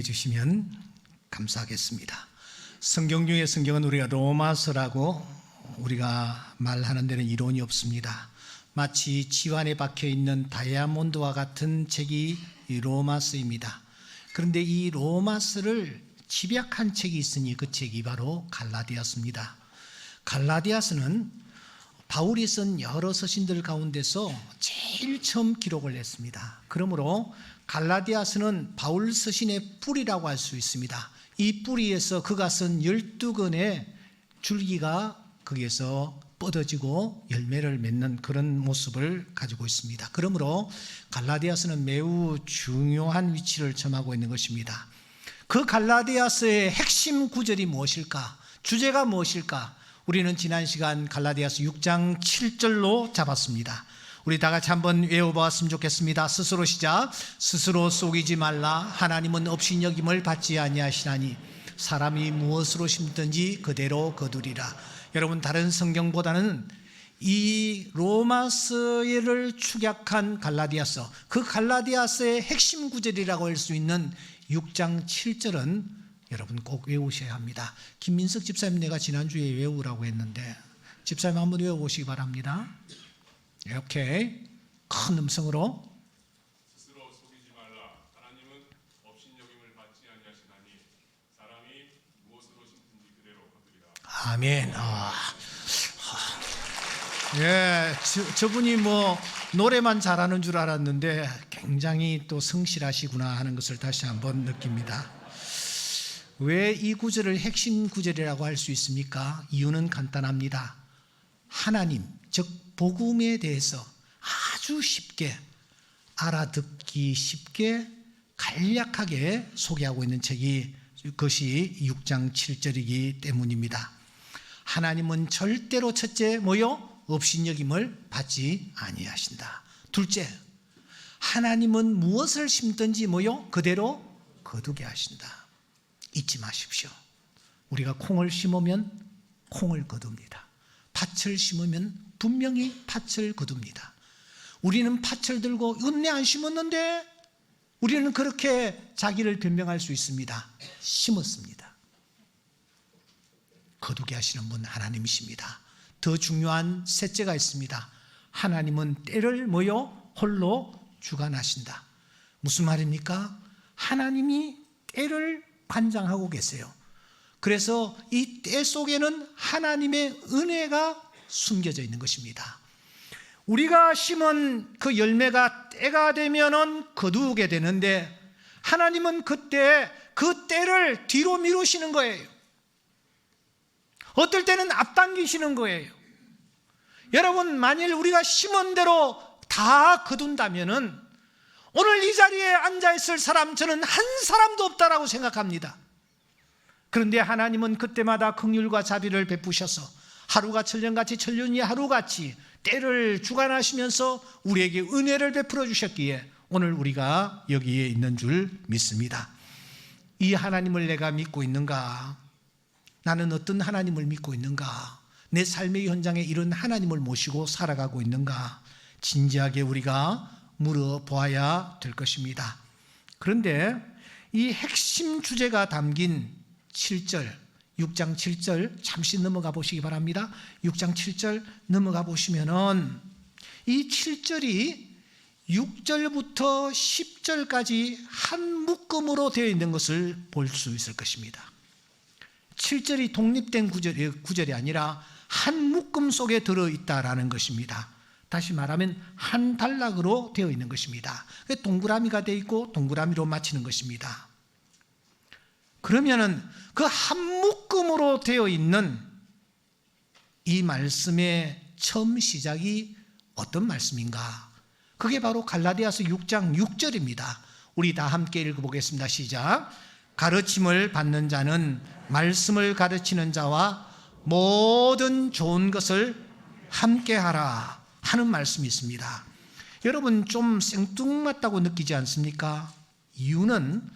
해주시면 감사하겠습니다. 성경 중에 성경은 우리가 로마서라고 우리가 말하는 데는 이론이 없습니다. 마치 지환에 박혀있는 다이아몬드와 같은 책이 이 로마서입니다. 그런데 이 로마서를 집약한 책이 있으니 그 책이 바로 갈라디아서입니다. 갈라디아서는 바울이 쓴 여러 서신들 가운데서 제일 처음 기록을 했습니다. 그러므로 갈라디아서는 바울 서신의 뿌리라고 할 수 있습니다. 이 뿌리에서 그가 쓴 12권의 줄기가 거기에서 뻗어지고 열매를 맺는 그런 모습을 가지고 있습니다. 그러므로 갈라디아서는 매우 중요한 위치를 점하고 있는 것입니다. 그 갈라디아서의 핵심 구절이 무엇일까? 주제가 무엇일까? 우리는 지난 시간 갈라디아서 6장 7절로 잡았습니다. 우리 다 같이 한번 외워보았으면 좋겠습니다. 스스로 시작. 스스로 속이지 말라. 하나님은 업신여김을 받지 아니하시나니 사람이 무엇으로 심든지 그대로 거두리라. 여러분, 다른 성경보다는 이 로마서를 축약한 갈라디아서, 그 갈라디아서의 핵심 구절이라고 할 수 있는 6장 7절은 여러분 꼭 외우셔야 합니다. 김민석 집사님 내가 지난주에 외우라고 했는데 집사님 한번 외워보시기 바랍니다. 이렇게 큰 음성으로 스스로 속이지 말라. 하나님은 업신여김을 받지 아니하시나니 사람이 무엇으로 심든지 그대로 거두리라. 아멘. 예, 저분이 뭐 노래만 잘하는 줄 알았는데 굉장히 또 성실하시구나 하는 것을 다시 한번 느낍니다. 왜 이 구절을 핵심 구절이라고 할 수 있습니까? 이유는 간단합니다. 하나님, 즉 복음에 대해서 아주 쉽게 알아듣기 쉽게 간략하게 소개하고 있는 책이 그것이 6장 7절이기 때문입니다. 하나님은 절대로 첫째 뭐요? 업신여김을 받지 아니하신다. 둘째, 하나님은 무엇을 심든지 뭐요? 그대로 거두게 하신다. 잊지 마십시오. 우리가 콩을 심으면 콩을 거둡니다. 밭을 심으면 분명히 밭을 거둡니다. 우리는 밭을 들고 은내 안 심었는데 우리는 그렇게 자기를 변명할 수 있습니다. 심었습니다. 거두게 하시는 분 하나님이십니다. 더 중요한 셋째가 있습니다. 하나님은 때를 뭐요? 홀로 주관하신다. 무슨 말입니까? 하나님이 때를 관장하고 계세요. 그래서 이 때 속에는 하나님의 은혜가 숨겨져 있는 것입니다. 우리가 심은 그 열매가 때가 되면은 거두게 되는데 하나님은 그때 그 때를 뒤로 미루시는 거예요. 어떨 때는 앞당기시는 거예요. 여러분, 만일 우리가 심은 대로 다 거둔다면은 오늘 이 자리에 앉아있을 사람 저는 한 사람도 없다라고 생각합니다. 그런데 하나님은 그때마다 긍휼과 자비를 베푸셔서 하루가 천년같이 천년이 하루같이 때를 주관하시면서 우리에게 은혜를 베풀어 주셨기에 오늘 우리가 여기에 있는 줄 믿습니다. 이 하나님을 내가 믿고 있는가? 나는 어떤 하나님을 믿고 있는가? 내 삶의 현장에 이런 하나님을 모시고 살아가고 있는가? 진지하게 우리가 물어보아야 될 것입니다. 그런데 이 핵심 주제가 담긴 7절, 6장 7절 잠시 넘어가 보시기 바랍니다. 6장 7절 넘어가 보시면은 이 7절이 6절부터 10절까지 한 묶음으로 되어 있는 것을 볼 수 있을 것입니다. 7절이 독립된 구절이 아니라 한 묶음 속에 들어있다라는 것입니다. 다시 말하면 한 단락으로 되어 있는 것입니다. 동그라미가 되어 있고 동그라미로 맞히는 것입니다. 그러면은 그 한 묶음으로 되어 있는 이 말씀의 처음 시작이 어떤 말씀인가? 그게 바로 갈라디아서 6장 6절입니다. 우리 다 함께 읽어보겠습니다. 시작. 가르침을 받는 자는 말씀을 가르치는 자와 모든 좋은 것을 함께하라 하는 말씀이 있습니다. 여러분, 좀 생뚱맞다고 느끼지 않습니까? 이유는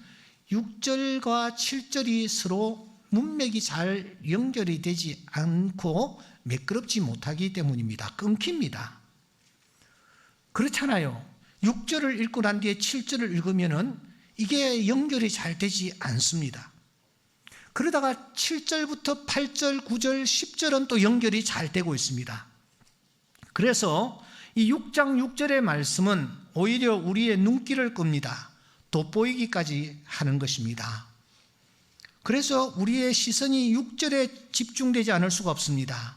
6절과 7절이 서로 문맥이 잘 연결이 되지 않고 매끄럽지 못하기 때문입니다. 끊깁니다. 그렇잖아요. 6절을 읽고 난 뒤에 7절을 읽으면은 이게 연결이 잘 되지 않습니다. 그러다가 7절부터 8절, 9절, 10절은 또 연결이 잘 되고 있습니다. 그래서 이 6장 6절의 말씀은 오히려 우리의 눈길을 끕니다. 돋보이기까지 하는 것입니다. 그래서 우리의 시선이 6절에 집중되지 않을 수가 없습니다.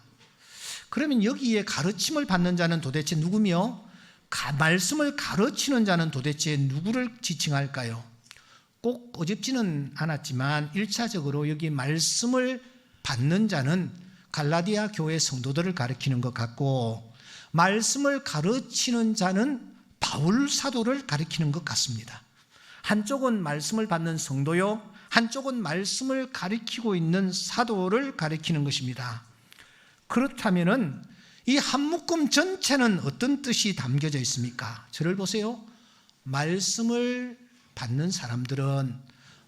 그러면 여기에 가르침을 받는 자는 도대체 누구며 말씀을 가르치는 자는 도대체 누구를 지칭할까요? 꼭 어렵지는 않았지만 1차적으로 여기 말씀을 받는 자는 갈라디아 교회 성도들을 가리키는 것 같고, 말씀을 가르치는 자는 바울 사도를 가리키는 것 같습니다. 한쪽은 말씀을 받는 성도요, 한쪽은 말씀을 가리키고 있는 사도를 가리키는 것입니다. 그렇다면은 이 한 묶음 전체는 어떤 뜻이 담겨져 있습니까? 저를 보세요. 말씀을 받는 사람들은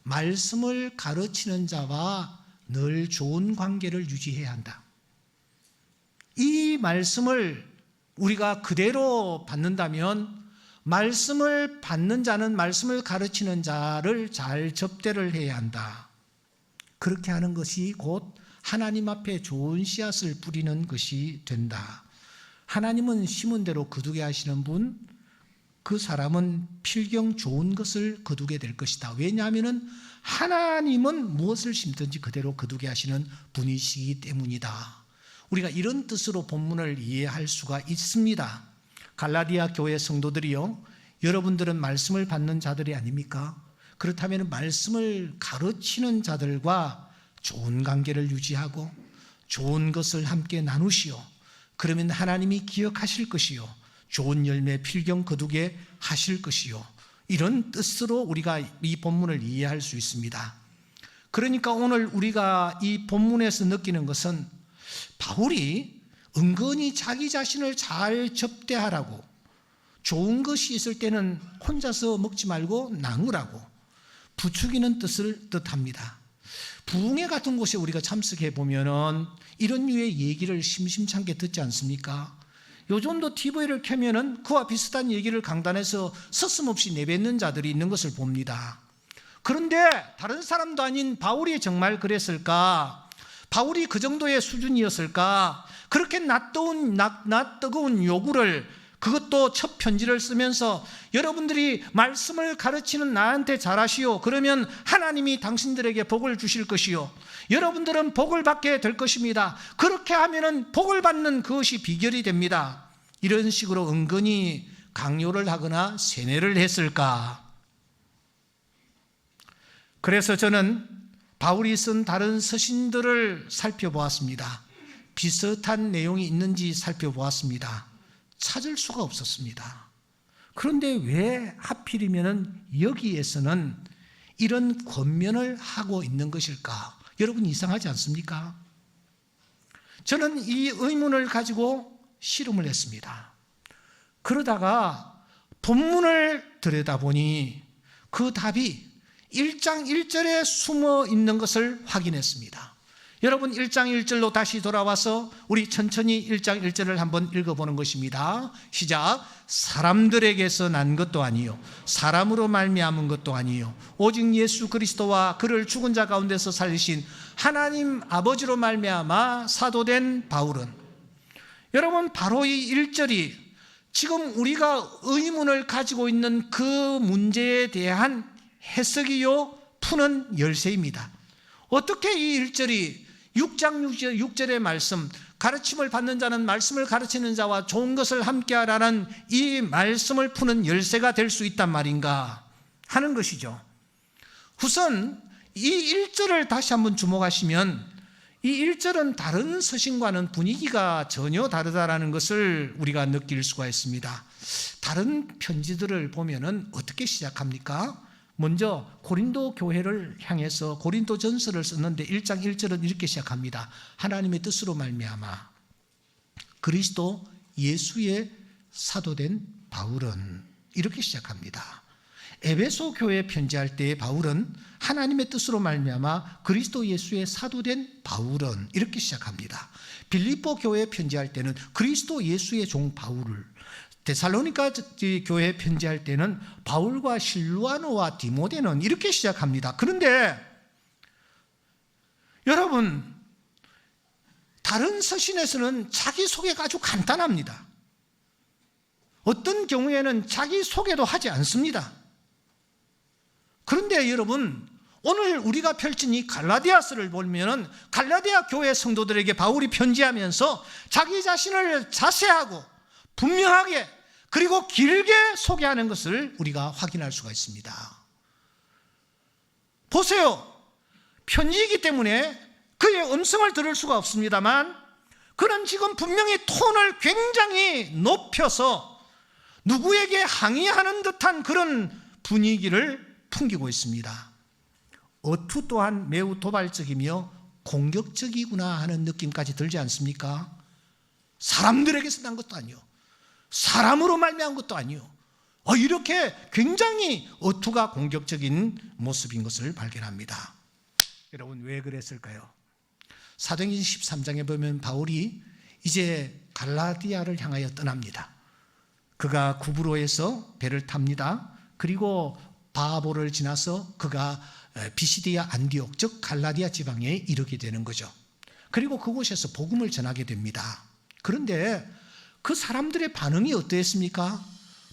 말씀을 가르치는 자와 늘 좋은 관계를 유지해야 한다. 이 말씀을 우리가 그대로 받는다면 말씀을 받는 자는 말씀을 가르치는 자를 잘 접대를 해야 한다. 그렇게 하는 것이 곧 하나님 앞에 좋은 씨앗을 뿌리는 것이 된다. 하나님은 심은 대로 거두게 하시는 분, 그 사람은 필경 좋은 것을 거두게 될 것이다. 왜냐하면 하나님은 무엇을 심든지 그대로 거두게 하시는 분이시기 때문이다. 우리가 이런 뜻으로 본문을 이해할 수가 있습니다. 갈라디아 교회 성도들이요, 여러분들은 말씀을 받는 자들이 아닙니까? 그렇다면 말씀을 가르치는 자들과 좋은 관계를 유지하고 좋은 것을 함께 나누시오. 그러면 하나님이 기억하실 것이요, 좋은 열매 필경 거두게 하실 것이요. 이런 뜻으로 우리가 이 본문을 이해할 수 있습니다. 그러니까 오늘 우리가 이 본문에서 느끼는 것은 바울이 은근히 자기 자신을 잘 접대하라고, 좋은 것이 있을 때는 혼자서 먹지 말고 나누라고 부추기는 뜻을 뜻합니다. 부흥회 같은 곳에 우리가 참석해 보면은 이런 류의 얘기를 심심찮게 듣지 않습니까? 요즘도 TV를 켜면은 그와 비슷한 얘기를 강단에서 서슴없이 내뱉는 자들이 있는 것을 봅니다. 그런데 다른 사람도 아닌 바울이 정말 그랬을까? 바울이 그 정도의 수준이었을까? 그렇게 낯뜨거운 요구를, 그것도 첫 편지를 쓰면서 여러분들이 말씀을 가르치는 나한테 잘하시오. 그러면 하나님이 당신들에게 복을 주실 것이요, 여러분들은 복을 받게 될 것입니다. 그렇게 하면은 복을 받는 그것이 비결이 됩니다. 이런 식으로 은근히 강요를 하거나 세뇌를 했을까? 그래서 저는 바울이 쓴 다른 서신들을 살펴보았습니다. 비슷한 내용이 있는지 살펴보았습니다. 찾을 수가 없었습니다. 그런데 왜 하필이면 여기에서는 이런 권면을 하고 있는 것일까? 여러분 이상하지 않습니까? 저는 이 의문을 가지고 실험을 했습니다. 그러다가 본문을 들여다보니 그 답이 1장 1절에 숨어 있는 것을 확인했습니다. 여러분 1장 1절로 다시 돌아와서 우리 천천히 1장 1절을 한번 읽어보는 것입니다. 시작. 사람들에게서 난 것도 아니요 사람으로 말미암은 것도 아니요 오직 예수 그리스도와 그를 죽은 자 가운데서 살리신 하나님 아버지로 말미암아 사도된 바울은. 여러분 바로 이 1절이 지금 우리가 의문을 가지고 있는 그 문제에 대한 해석이요 푸는 열쇠입니다. 어떻게 이 1절이 6장 6절의 말씀, 가르침을 받는 자는 말씀을 가르치는 자와 좋은 것을 함께하라는 이 말씀을 푸는 열쇠가 될 수 있단 말인가 하는 것이죠. 우선 이 1절을 다시 한번 주목하시면 이 1절은 다른 서신과는 분위기가 전혀 다르다라는 것을 우리가 느낄 수가 있습니다. 다른 편지들을 보면은 어떻게 시작합니까? 먼저 고린도 교회를 향해서 고린도 전서를 썼는데 1장 1절은 이렇게 시작합니다. 하나님의 뜻으로 말미암아 그리스도 예수의 사도된 바울은, 이렇게 시작합니다. 에베소 교회에 편지할 때 바울은 하나님의 뜻으로 말미암아 그리스도 예수의 사도된 바울은, 이렇게 시작합니다. 빌립보 교회에 편지할 때는 그리스도 예수의 종 바울을, 데살로니가 교회에 편지할 때는 바울과 실루아노와 디모데는 이렇게 시작합니다. 그런데 여러분, 다른 서신에서는 자기소개가 아주 간단합니다. 어떤 경우에는 자기소개도 하지 않습니다. 그런데 여러분, 오늘 우리가 펼친 이 갈라디아서를 보면 갈라디아 교회 성도들에게 바울이 편지하면서 자기 자신을 자세하고 분명하게 그리고 길게 소개하는 것을 우리가 확인할 수가 있습니다. 보세요. 편지이기 때문에 그의 음성을 들을 수가 없습니다만 그는 지금 분명히 톤을 굉장히 높여서 누구에게 항의하는 듯한 그런 분위기를 풍기고 있습니다. 어투 또한 매우 도발적이며 공격적이구나 하는 느낌까지 들지 않습니까? 사람들에게서 난 것도 아니요, 사람으로 말미암은 것도 아니요, 이렇게 굉장히 어투가 공격적인 모습인 것을 발견합니다. 여러분, 왜 그랬을까요? 사도행전 13장에 보면 바울이 이제 갈라디아를 향하여 떠납니다. 그가 구브로에서 배를 탑니다. 그리고 바보를 지나서 그가 비시디아 안디옥, 즉 갈라디아 지방에 이르게 되는 거죠. 그리고 그곳에서 복음을 전하게 됩니다. 그런데 그 사람들의 반응이 어떠했습니까?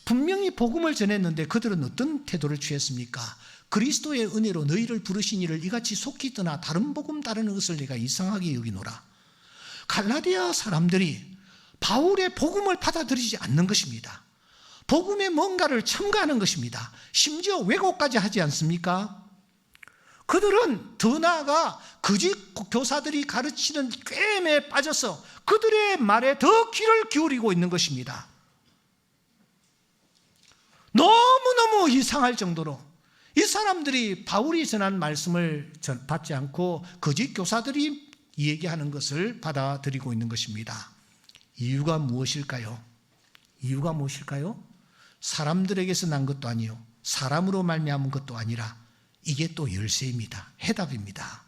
분명히 복음을 전했는데 그들은 어떤 태도를 취했습니까? 그리스도의 은혜로 너희를 부르신 이를 이같이 속히 떠나 다른 복음 따르는 것을 내가 이상하게 여기노라. 갈라디아 사람들이 바울의 복음을 받아들이지 않는 것입니다. 복음에 뭔가를 첨가하는 것입니다. 심지어 왜곡까지 하지 않습니까? 그들은 더 나아가 거짓 교사들이 가르치는 꾀임에 빠져서 그들의 말에 더 귀를 기울이고 있는 것입니다. 너무너무 이상할 정도로 이 사람들이 바울이 전한 말씀을 받지 않고 거짓 교사들이 얘기하는 것을 받아들이고 있는 것입니다. 이유가 무엇일까요? 이유가 무엇일까요? 사람들에게서 난 것도 아니요, 사람으로 말미암은 것도 아니라 이게 또 열쇠입니다. 해답입니다.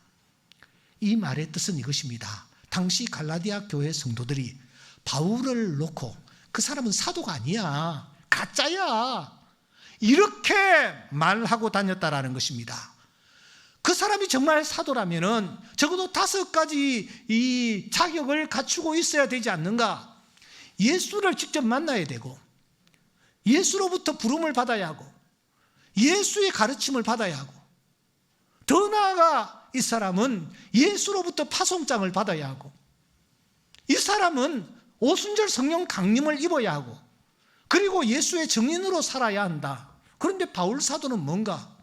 이 말의 뜻은 이것입니다. 당시 갈라디아 교회 성도들이 바울을 놓고 그 사람은 사도가 아니야, 가짜야, 이렇게 말하고 다녔다라는 것입니다. 그 사람이 정말 사도라면은 적어도 5가지 이 자격을 갖추고 있어야 되지 않는가? 예수를 직접 만나야 되고, 예수로부터 부름을 받아야 하고, 예수의 가르침을 받아야 하고, 더 나아가 이 사람은 예수로부터 파송장을 받아야 하고, 이 사람은 오순절 성령 강림을 입어야 하고, 그리고 예수의 증인으로 살아야 한다. 그런데 바울 사도는 뭔가?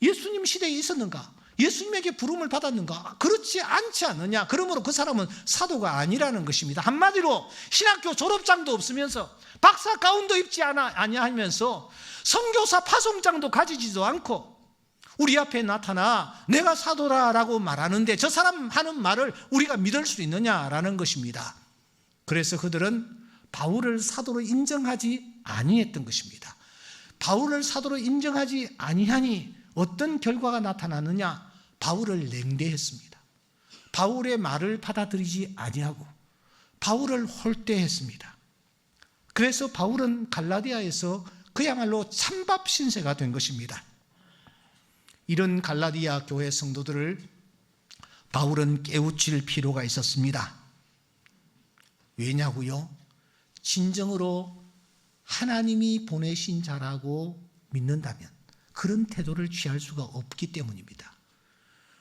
예수님 시대에 있었는가? 예수님에게 부름을 받았는가? 그렇지 않지 않느냐? 그러므로 그 사람은 사도가 아니라는 것입니다. 한마디로 신학교 졸업장도 없으면서 박사 가운도 입지 아니하면서 선교사 파송장도 가지지도 않고 우리 앞에 나타나 내가 사도라라고 말하는데 저 사람 하는 말을 우리가 믿을 수 있느냐라는 것입니다. 그래서 그들은 바울을 사도로 인정하지 아니했던 것입니다. 바울을 사도로 인정하지 아니하니 어떤 결과가 나타나느냐? 바울을 냉대했습니다. 바울의 말을 받아들이지 아니하고 바울을 홀대했습니다. 그래서 바울은 갈라디아에서 그야말로 찬밥 신세가 된 것입니다. 이런 갈라디아 교회 성도들을 바울은 깨우칠 필요가 있었습니다. 왜냐고요? 진정으로 하나님이 보내신 자라고 믿는다면 그런 태도를 취할 수가 없기 때문입니다.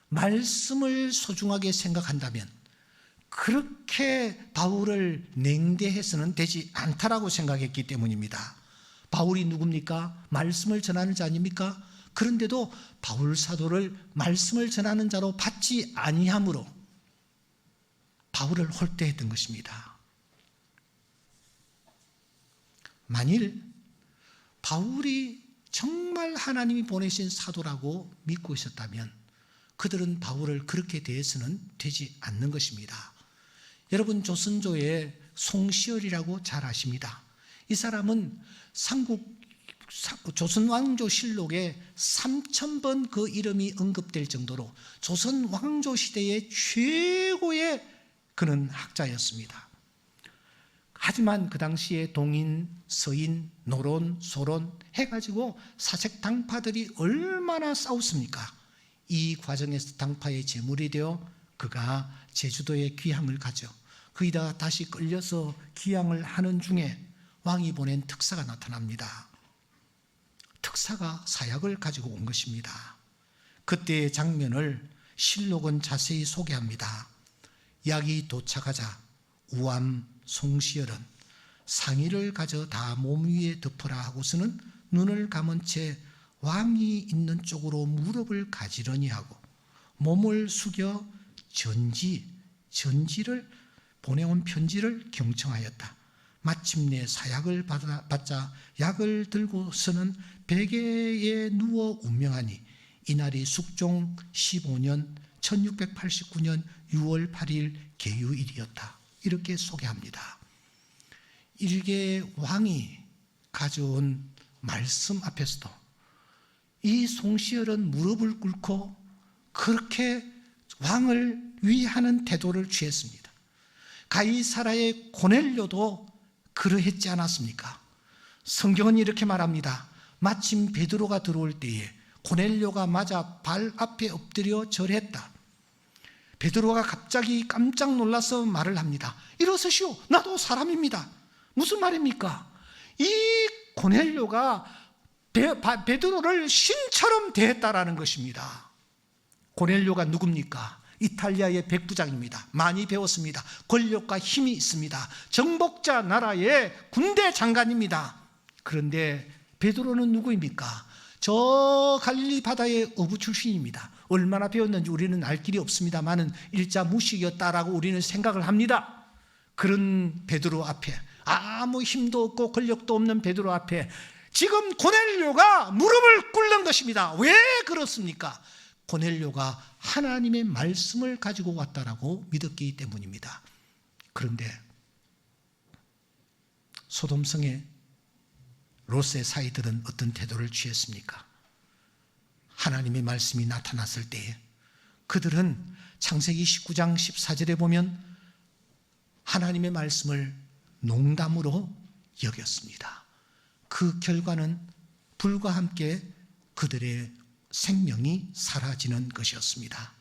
말씀을 소중하게 생각한다면 그렇게 바울을 냉대해서는 되지 않다라고 생각했기 때문입니다. 바울이 누굽니까? 말씀을 전하는 자 아닙니까? 그런데도 바울 사도를 말씀을 전하는 자로 받지 아니함으로 바울을 홀대했던 것입니다. 만일 바울이 정말 하나님이 보내신 사도라고 믿고 있었다면 그들은 바울을 그렇게 대해서는 되지 않는 것입니다. 여러분, 조선조의 송시열이라고 잘 아십니다. 이 사람은 조선왕조실록에 3000번 그 이름이 언급될 정도로 조선왕조 시대의 최고의 그는 학자였습니다. 하지만 그 당시에 동인, 서인, 노론, 소론 해가지고 사색 당파들이 얼마나 싸웠습니까? 이 과정에서 당파의 제물이 되어 그가 제주도에 귀향을 가죠. 거기다가 다시 끌려서 귀향을 하는 중에 왕이 보낸 특사가 나타납니다. 특사가 사약을 가지고 온 것입니다. 그때의 장면을 실록은 자세히 소개합니다. 약이 도착하자 우암 송시열은 상의를 가져 다 몸 위에 덮어라 하고서는 눈을 감은 채 왕이 있는 쪽으로 무릎을 가지런히 하고 몸을 숙여 전지를 보내온 편지를 경청하였다. 마침내 사약을 받자 약을 들고서는 베개에 누워 운명하니 이날이 숙종 15년 1689년 6월 8일 계유일이었다. 이렇게 소개합니다. 일개 왕이 가져온 말씀 앞에서도 이 송시열은 무릎을 꿇고 그렇게 왕을 위하는 태도를 취했습니다. 가이사라의 고넬료도 그러했지 않았습니까? 성경은 이렇게 말합니다. 마침 베드로가 들어올 때에 고넬료가 맞아 발 앞에 엎드려 절했다. 베드로가 갑자기 깜짝 놀라서 말을 합니다. 일어서시오. 나도 사람입니다. 무슨 말입니까? 이 고넬료가 베드로를 신처럼 대했다라는 것입니다. 고넬료가 누굽니까? 이탈리아의 백부장입니다. 많이 배웠습니다. 권력과 힘이 있습니다. 정복자 나라의 군대 장관입니다. 그런데 베드로는 누구입니까? 저 갈릴리 바다의 어부 출신입니다. 얼마나 배웠는지 우리는 알 길이 없습니다만은 일자 무식이었다라고 우리는 생각을 합니다. 그런 베드로 앞에, 아무 힘도 없고 권력도 없는 베드로 앞에 지금 고넬료가 무릎을 꿇는 것입니다. 왜 그렇습니까? 고넬료가 하나님의 말씀을 가지고 왔다라고 믿었기 때문입니다. 그런데 소돔성의 롯의 사이들은 어떤 태도를 취했습니까? 하나님의 말씀이 나타났을 때에 그들은 창세기 19장 14절에 보면 하나님의 말씀을 농담으로 여겼습니다. 그 결과는 불과 함께 그들의 생명이 사라지는 것이었습니다.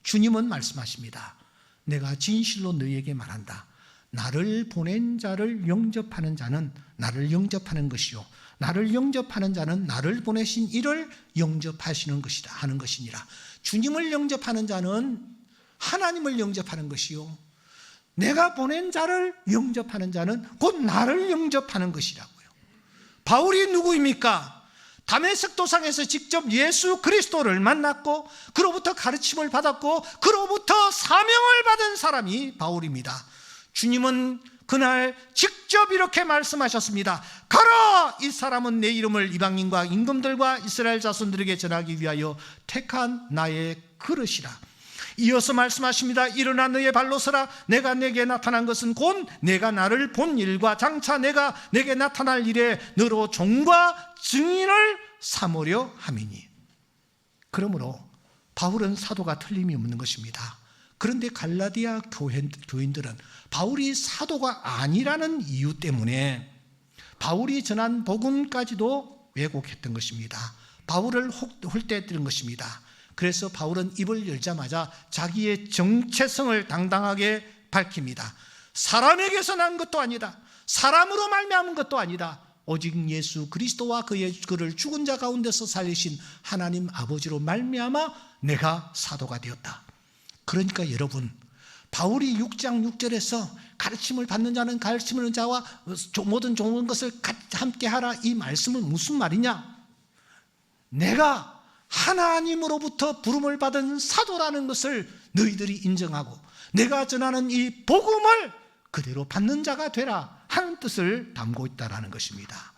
주님은 말씀하십니다. 내가 진실로 너희에게 말한다. 나를 보낸 자를 영접하는 자는 나를 영접하는 것이요 나를 영접하는 자는 나를 보내신 이를 영접하시는 것이다 하는 것이니라. 주님을 영접하는 자는 하나님을 영접하는 것이요 내가 보낸 자를 영접하는 자는 곧 나를 영접하는 것이라고요. 바울이 누구입니까? 다메섹 도상에서 직접 예수 그리스도를 만났고 그로부터 가르침을 받았고 그로부터 사명을 받은 사람이 바울입니다. 주님은 그날 직접 이렇게 말씀하셨습니다. 가라! 이 사람은 내 이름을 이방인과 임금들과 이스라엘 자손들에게 전하기 위하여 택한 나의 그릇이라. 이어서 말씀하십니다. 일어나 너의 발로 서라. 내가 내게 나타난 것은 곧 내가 나를 본 일과 장차 내가 내게 나타날 일에 너로 종과 증인을 삼으려 함이니. 그러므로 바울은 사도가 틀림이 없는 것입니다. 그런데 갈라디아 교인들은 바울이 사도가 아니라는 이유 때문에 바울이 전한 복음까지도 왜곡했던 것입니다. 바울을 홀대했던 것입니다. 그래서 바울은 입을 열자마자 자기의 정체성을 당당하게 밝힙니다. 사람에게서 난 것도 아니다. 사람으로 말미암은 것도 아니다. 오직 예수 그리스도와 그를 죽은 자 가운데서 살리신 하나님 아버지로 말미암아 내가 사도가 되었다. 그러니까 여러분, 바울이 6장 6절에서 가르침을 받는 자는 가르치는 자와 모든 좋은 것을 함께 하라, 이 말씀은 무슨 말이냐? 내가 하나님으로부터 부름을 받은 사도라는 것을 너희들이 인정하고 내가 전하는 이 복음을 그대로 받는 자가 되라 하는 뜻을 담고 있다는 것입니다.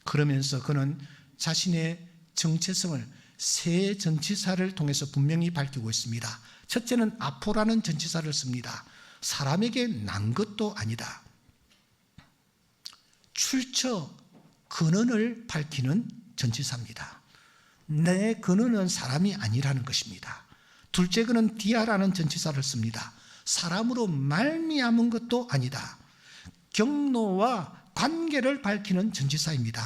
그러면서 그는 자신의 정체성을 세 전치사를 통해서 분명히 밝히고 있습니다. 첫째는 아포라는 전치사를 씁니다. 사람에게 난 것도 아니다. 출처, 근원을 밝히는 전치사입니다. 내 근원은 사람이 아니라는 것입니다. 둘째 그는 디아라는 전치사를 씁니다. 사람으로 말미암은 것도 아니다. 경로와 관계를 밝히는 전치사입니다.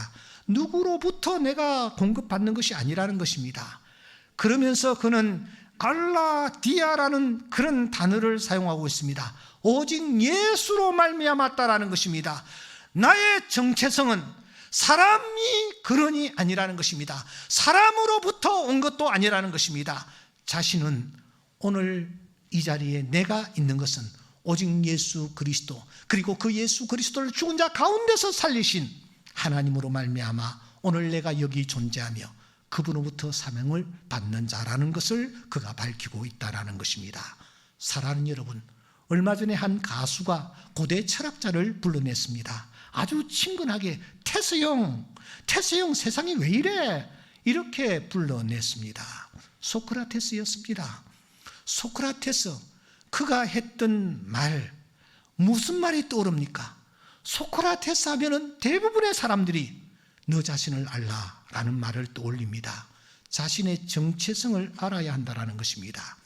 누구로부터 내가 공급받는 것이 아니라는 것입니다. 그러면서 그는 갈라디아라는 그런 단어를 사용하고 있습니다. 오직 예수로 말미암았다라는 것입니다. 나의 정체성은 사람이 근원이 아니라는 것입니다. 사람으로부터 온 것도 아니라는 것입니다. 자신은 오늘 이 자리에 내가 있는 것은 오직 예수 그리스도, 그리고 그 예수 그리스도를 죽은 자 가운데서 살리신 하나님으로 말미암아 오늘 내가 여기 존재하며 그분으로부터 사명을 받는 자라는 것을 그가 밝히고 있다는 것입니다. 사랑하는 여러분, 얼마 전에 한 가수가 고대 철학자를 불러냈습니다. 아주 친근하게 태스형 세상이 왜 이래? 이렇게 불러냈습니다. 소크라테스였습니다. 소크라테스, 그가 했던 말, 무슨 말이 떠오릅니까? 소크라테스 하면은 대부분의 사람들이 너 자신을 알라라는 말을 떠올립니다. 자신의 정체성을 알아야 한다는 것입니다.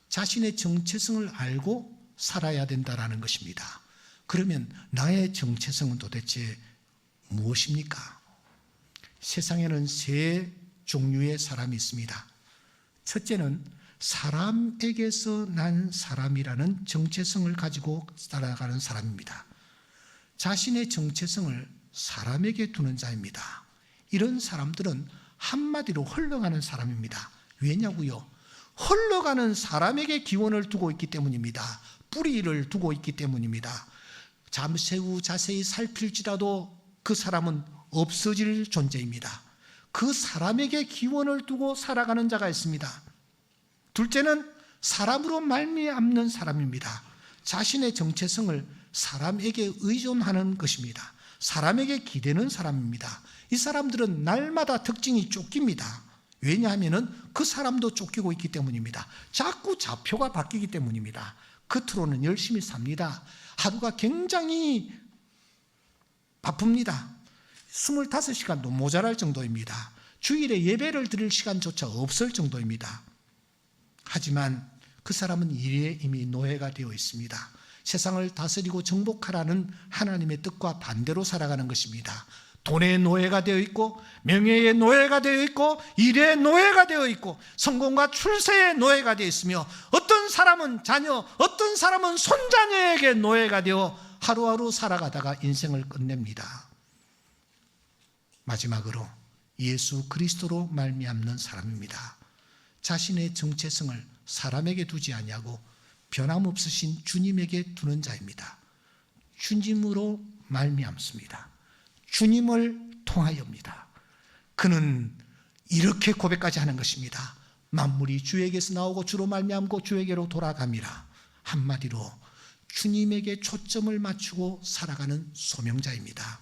자신의 정체성을 알고 살아야 된다는 것입니다. 그러면 나의 정체성은 도대체 무엇입니까? 세상에는 세 종류의 사람이 있습니다. 첫째는 사람에게서 난 사람이라는 정체성을 가지고 살아가는 사람입니다. 자신의 정체성을 사람에게 두는 자입니다. 이런 사람들은 한마디로 흘러가는 사람입니다. 왜냐고요? 흘러가는 사람에게 기원을 두고 있기 때문입니다. 뿌리를 두고 있기 때문입니다. 잠시 후 자세히 살필지라도 그 사람은 없어질 존재입니다. 그 사람에게 기원을 두고 살아가는 자가 있습니다. 둘째는 사람으로 말미암는 사람입니다. 자신의 정체성을 사람에게 의존하는 것입니다. 사람에게 기대는 사람입니다. 이 사람들은 날마다 특징이 쫓깁니다. 왜냐하면 그 사람도 쫓기고 있기 때문입니다. 자꾸 좌표가 바뀌기 때문입니다. 겉으로는 열심히 삽니다. 하루가 굉장히 바쁩니다. 25시간도 모자랄 정도입니다. 주일에 예배를 드릴 시간조차 없을 정도입니다. 하지만 그 사람은 일에 이미 노예가 되어 있습니다. 세상을 다스리고 정복하라는 하나님의 뜻과 반대로 살아가는 것입니다. 돈의 노예가 되어 있고, 명예의 노예가 되어 있고, 일의 노예가 되어 있고, 성공과 출세의 노예가 되어 있으며, 어떤 사람은 자녀, 어떤 사람은 손자녀에게 노예가 되어 하루하루 살아가다가 인생을 끝냅니다. 마지막으로 예수 그리스도로 말미암는 사람입니다. 자신의 정체성을 사람에게 두지 아니하고 변함없으신 주님에게 두는 자입니다. 주님으로 말미암습니다. 주님을 통하여입니다. 그는 이렇게 고백까지 하는 것입니다. 만물이 주에게서 나오고 주로 말미암고 주에게로 돌아갑니다. 한마디로 주님에게 초점을 맞추고 살아가는 소명자입니다.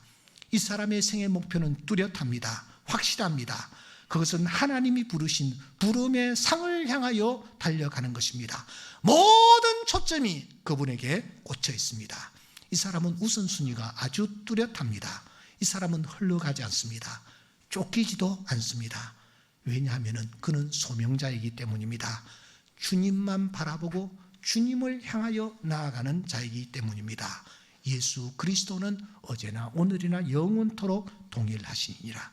이 사람의 생애 목표는 뚜렷합니다. 확실합니다. 그것은 하나님이 부르신 부름의 상을 향하여 달려가는 것입니다. 모든 초점이 그분에게 꽂혀 있습니다. 이 사람은 우선순위가 아주 뚜렷합니다. 이 사람은 흘러가지 않습니다. 쫓기지도 않습니다. 왜냐하면 그는 소명자이기 때문입니다. 주님만 바라보고 주님을 향하여 나아가는 자이기 때문입니다. 예수 그리스도는 어제나 오늘이나 영원토록 동일하시니라.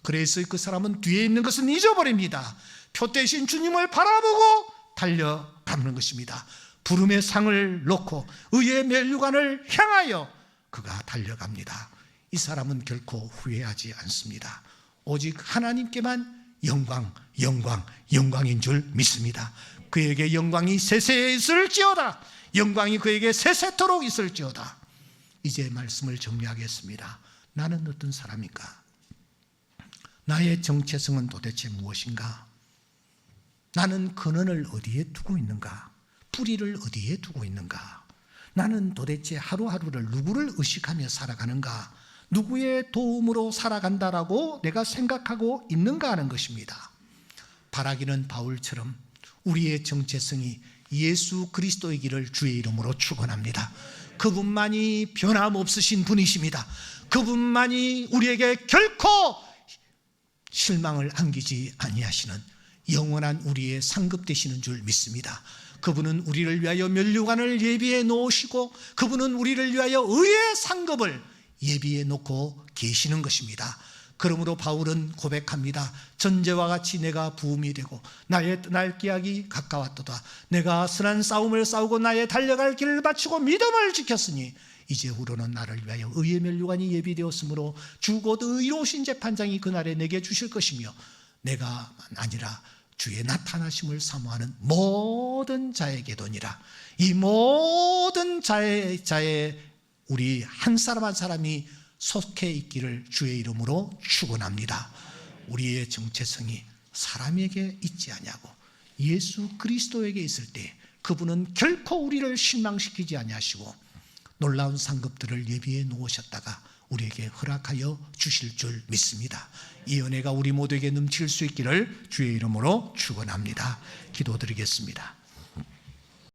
그래서 그 사람은 뒤에 있는 것은 잊어버립니다. 표 대신 주님을 바라보고 달려가는 것입니다. 부름의 상을 놓고 의의 면류관을 향하여 그가 달려갑니다. 이 사람은 결코 후회하지 않습니다. 오직 하나님께만 영광인 줄 믿습니다. 그에게 영광이 세세에 있을지어다. 영광이 그에게 세세토록 있을지어다. 이제 말씀을 정리하겠습니다. 나는 어떤 사람인가? 나의 정체성은 도대체 무엇인가? 나는 근원을 어디에 두고 있는가? 뿌리를 어디에 두고 있는가? 나는 도대체 하루하루를 누구를 의식하며 살아가는가? 누구의 도움으로 살아간다라고 내가 생각하고 있는가 하는 것입니다. 바라기는 바울처럼 우리의 정체성이 예수 그리스도이기를 주의 이름으로 축원합니다. 그분만이 변함없으신 분이십니다. 그분만이 우리에게 결코 실망을 안기지 아니하시는 영원한 우리의 상급 되시는 줄 믿습니다. 그분은 우리를 위하여 면류관을 예비해 놓으시고 그분은 우리를 위하여 의의 상급을 예비해 놓고 계시는 것입니다. 그러므로 바울은 고백합니다. 전제와 같이 내가 부음이 되고 나의 떠날 기약이 가까웠도다. 내가 선한 싸움을 싸우고 나의 달려갈 길을 바치고 믿음을 지켰으니 이제후로는 나를 위하여 의의 면류관이 예비되었으므로 주 곧 의로우신 재판장이 그날에 내게 주실 것이며 내가 아니라 주의 나타나심을 사모하는 모든 자에게도니라. 이 모든 자에 우리 한 사람 한 사람이 속해 있기를 주의 이름으로 축원합니다. 우리의 정체성이 사람에게 있지 아니하고 예수 그리스도에게 있을 때 그분은 결코 우리를 실망시키지 아니하시고 놀라운 상급들을 예비해 놓으셨다가 우리에게 허락하여 주실 줄 믿습니다. 이 은혜가 우리 모두에게 넘칠 수 있기를 주의 이름으로 축원합니다. 기도드리겠습니다.